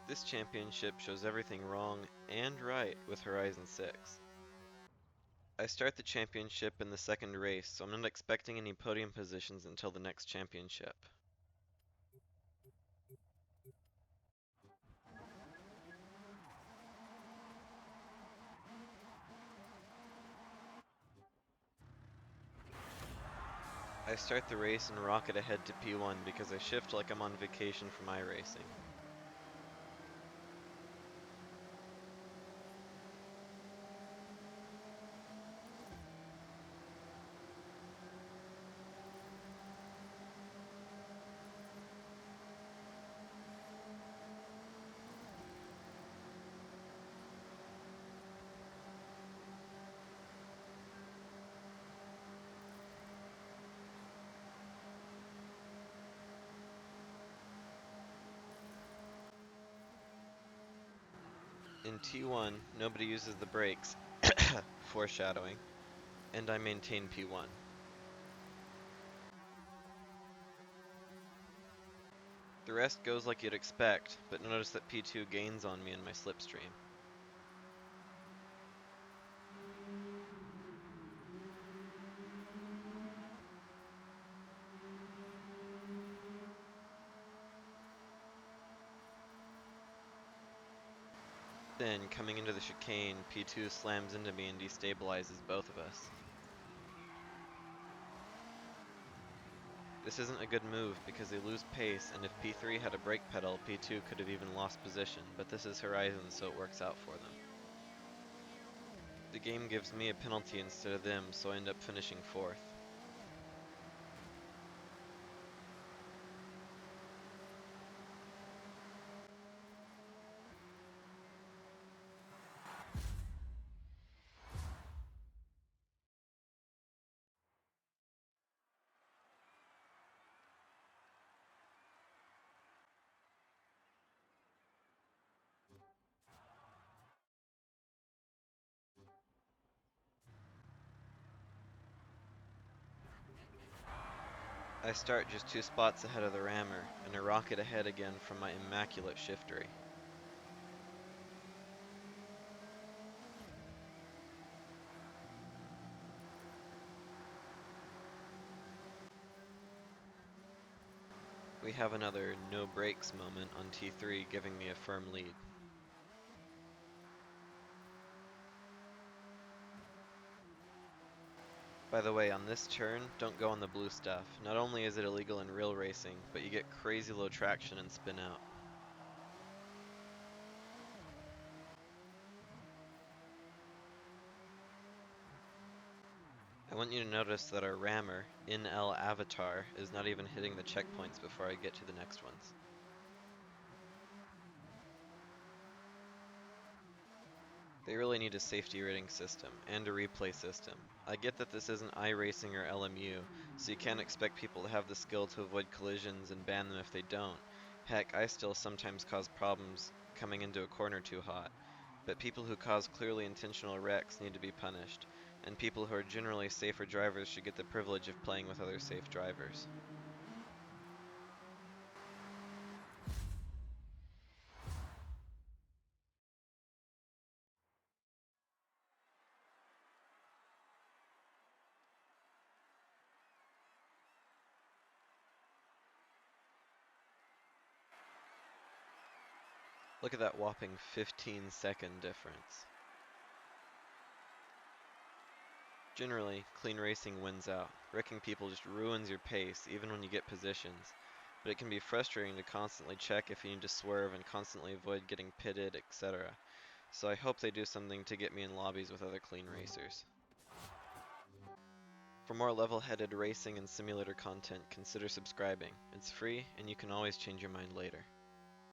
This championship shows everything wrong and right with Horizon 6. I start the championship in the second race, so I'm not expecting any podium positions until the next championship. I start the race and rocket ahead to P1 because I shift like I'm on vacation from iRacing. In T1, nobody uses the brakes, foreshadowing, and I maintain P1. The rest goes like you'd expect, but notice that P2 gains on me in my slipstream. Then, coming into the chicane, P2 slams into me and destabilizes both of us. This isn't a good move because they lose pace, and if P3 had a brake pedal, P2 could have even lost position, but this is Horizon, so it works out for them. The game gives me a penalty instead of them, so I end up finishing 4th. I start just 2 spots ahead of the rammer, and I rocket ahead again from my immaculate shiftery. We have another no brakes moment on T3, giving me a firm lead. By the way, on this turn, don't go on the blue stuff. Not only is it illegal in real racing, but you get crazy low traction and spin out. I want you to notice that our rammer, in L Avatar, is not even hitting the checkpoints before I get to the next ones. They really need a safety rating system, and a replay system. I get that this isn't iRacing or LMU, so you can't expect people to have the skill to avoid collisions and ban them if they don't. Heck, I still sometimes cause problems coming into a corner too hot. But people who cause clearly intentional wrecks need to be punished, and people who are generally safer drivers should get the privilege of playing with other safe drivers. Look at that whopping 15-second difference. Generally, clean racing wins out. Wrecking people just ruins your pace, even when you get positions. But it can be frustrating to constantly check if you need to swerve and constantly avoid getting pitted, etc. So I hope they do something to get me in lobbies with other clean racers. For more level-headed racing and simulator content, consider subscribing. It's free, and you can always change your mind later.